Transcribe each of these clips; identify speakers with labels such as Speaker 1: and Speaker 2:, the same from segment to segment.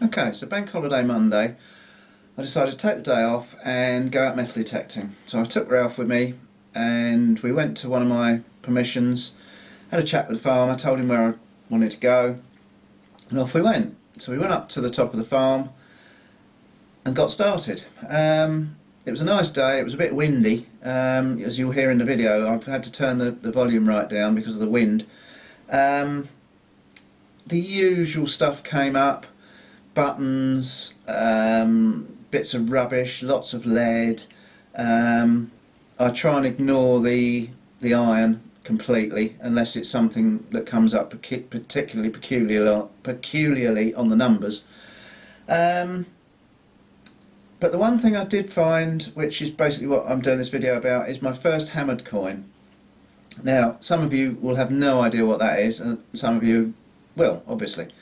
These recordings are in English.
Speaker 1: Okay, so bank holiday Monday, I decided to take the day off and go out metal detecting. So I took Ralph with me and we went to one of my permissions, had a chat with the farmer, told him where I wanted to go, and off we went. So we went up to the top of the farm and got started. It was a nice day, it was a bit windy, as you'll hear in the video. I've had to turn the volume right down because of the wind. The usual stuff came up. Buttons, bits of rubbish, lots of lead. I try and ignore the iron completely unless it's something that comes up particularly peculiarly on the numbers. But the one thing I did find, which is basically what I'm doing this video about, is my first hammered coin. Now, some of you will have no idea what that is, and some of you will, obviously.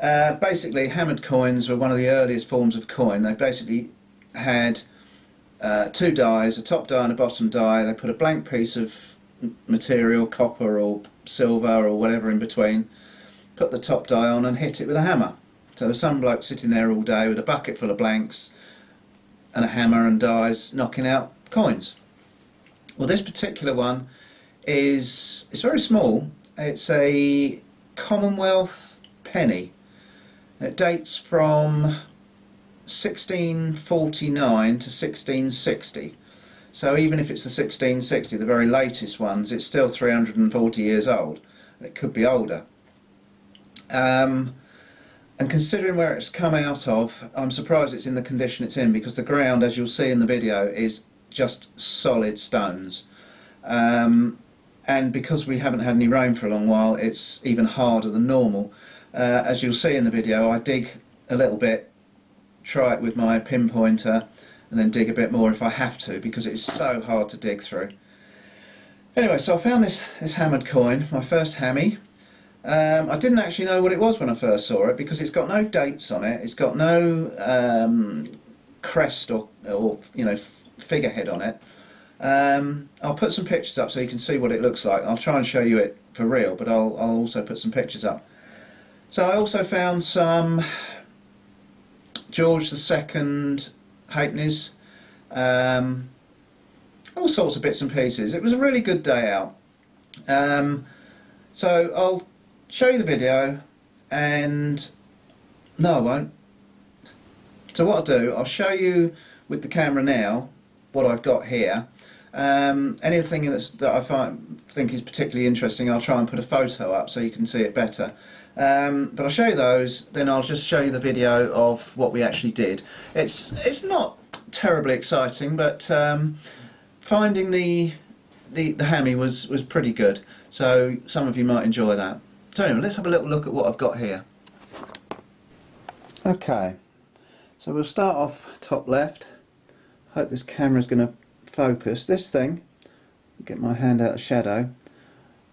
Speaker 1: Basically, hammered coins were one of the earliest forms of coin. They basically had two dies, a top die and a bottom die. They put a blank piece of material, copper or silver or whatever in between, put the top die on and hit it with a hammer. So there's some bloke sitting there all day with a bucket full of blanks and a hammer and dies knocking out coins. Well, this particular one it's very small. It's a Commonwealth Penny. It dates from 1649 to 1660. So even if it's the 1660, the very latest ones, it's still 340 years old. It could be older. And considering where it's come out of, I'm surprised it's in the condition it's in, because the ground, as you'll see in the video, is just solid stones. And because we haven't had any rain for a long while, it's even harder than normal. As you'll see in the video, I dig a little bit, try it with my pinpointer, and then dig a bit more if I have to, because it's so hard to dig through. Anyway, so I found this hammered coin, my first hammy. I didn't actually know what it was when I first saw it, because it's got no dates on it, it's got no crest or figurehead on it. I'll put some pictures up so you can see what it looks like. I'll try and show you it for real, but I'll also put some pictures up. So I also found some George II halfpennies, all sorts of bits and pieces. It was a really good day out. So I'll show you the video, and no, I won't. So what I'll do, I'll show you with the camera now what I've got here. Anything that I think is particularly interesting, I'll try and put a photo up so you can see it better. But I'll show you those, then I'll just show you the video of what we actually did. It's not terribly exciting, but finding the hammy was pretty good, so some of you might enjoy that. So anyway, let's have a little look at what I've got here. Okay, so we'll start off top left. Hope this camera's going to focus. This thing, get my hand out of the shadow,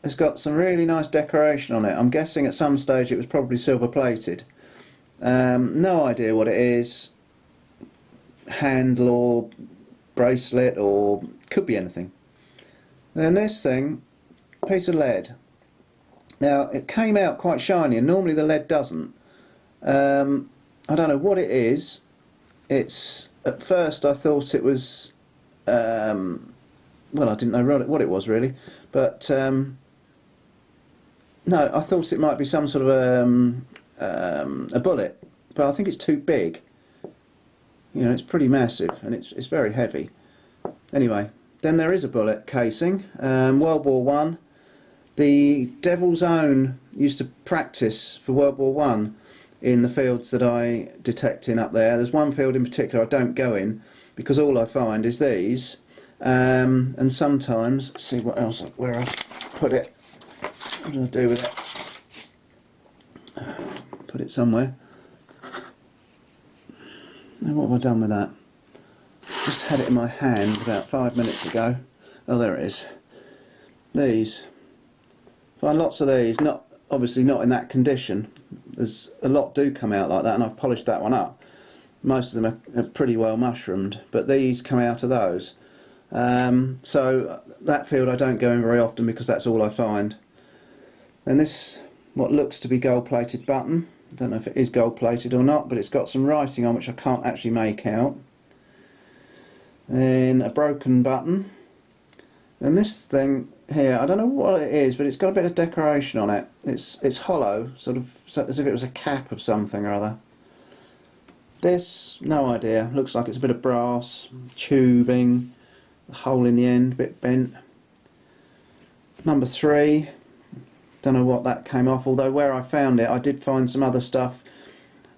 Speaker 1: it's got some really nice decoration on it. I'm guessing at some stage it was probably silver plated. No idea what it is. Handle or bracelet, or could be anything. Then this thing, piece of lead. Now it came out quite shiny, and normally the lead doesn't. I don't know what it is. It's, at first I thought it was, well, I didn't know what it was really, but no, I thought it might be some sort of a bullet, but I think it's too big. You know, it's pretty massive, and it's very heavy. Anyway, then there is a bullet casing, World War I. The Devil's Own used to practice for World War I in the fields that I detect in up there. There's one field in particular I don't go in, because all I find is these, and sometimes, let's see what else, where I put it. What do I do with it? Put it somewhere. Now what have I done with that? Just had it in my hand about 5 minutes ago. Oh, there it is. These. Find lots of these, obviously not in that condition. There's a lot do come out like that, and I've polished that one up. Most of them are pretty well mushroomed, but these come out of those. So that field I don't go in very often, because that's all I find. And this, what looks to be gold plated button, I don't know if it is gold plated or not, but it's got some writing on which I can't actually make out. Then a broken button. And this thing here, I don't know what it is, but it's got a bit of decoration on it. It's hollow, sort of as if it was a cap of something or other. This, no idea. Looks like it's a bit of brass, tubing, a hole in the end, a bit bent. Number 3, don't know what that came off, although where I found it I did find some other stuff,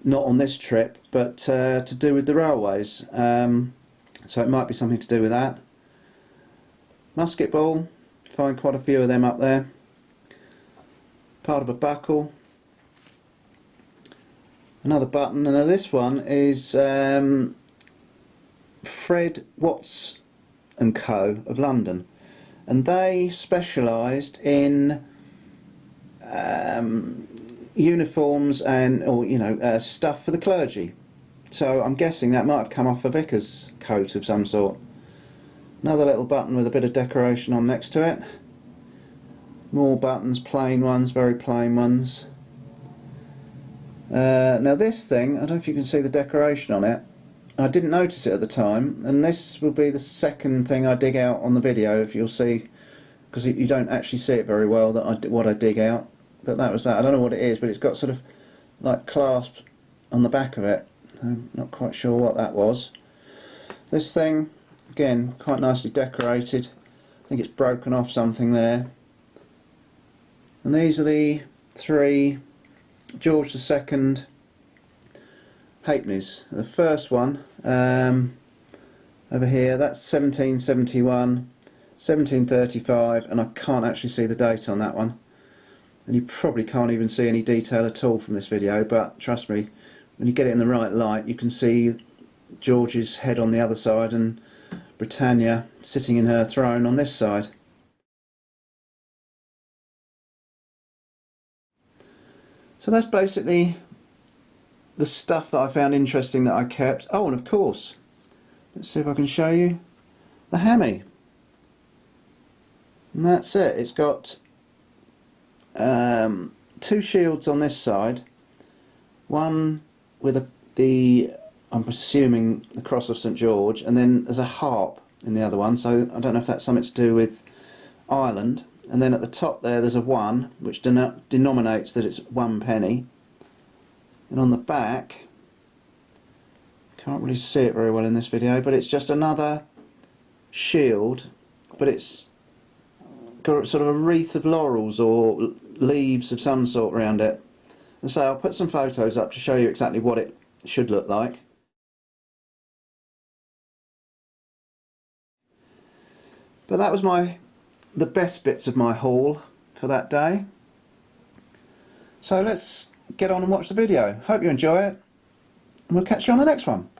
Speaker 1: not on this trip, but to do with the railways. So it might be something to do with that. Musket ball, find quite a few of them up there. Part of a buckle. Another button, and this one is Fred Watts and Co. of London, and they specialised in uniforms and stuff for the clergy. So I'm guessing that might have come off a vicar's coat of some sort. Another little button with a bit of decoration on next to it. More buttons, plain ones, very plain ones. Now this thing, I don't know if you can see the decoration on it. I didn't notice it at the time, and this will be the second thing I dig out on the video, if you'll see, because you don't actually see it very well what I dig out. But that was that. I don't know what it is, but it's got sort of like clasps on the back of it. I'm not quite sure what that was. This thing, again, quite nicely decorated. I think it's broken off something there. And these are the 3 George II halfpennies. The first one over here, that's 1771, 1735, and I can't actually see the date on that one. And you probably can't even see any detail at all from this video, but trust me, when you get it in the right light you can see George's head on the other side and Britannia sitting in her throne on this side. So that's basically the stuff that I found interesting that I kept. Oh, and of course, let's see if I can show you the hammy. And that's it. It's got 2 shields on this side, one with I'm assuming the cross of St George, and then there's a harp in the other one, so I don't know if that's something to do with Ireland. And then at the top there's a 1 which denominates that it's 1 penny, and on the back, can't really see it very well in this video, but it's just another shield, but it's got sort of a wreath of laurels or leaves of some sort around it. And so I'll put some photos up to show you exactly what it should look like. But that was the best bits of my haul for that day. So let's get on and watch the video. Hope you enjoy it, and we'll catch you on the next one.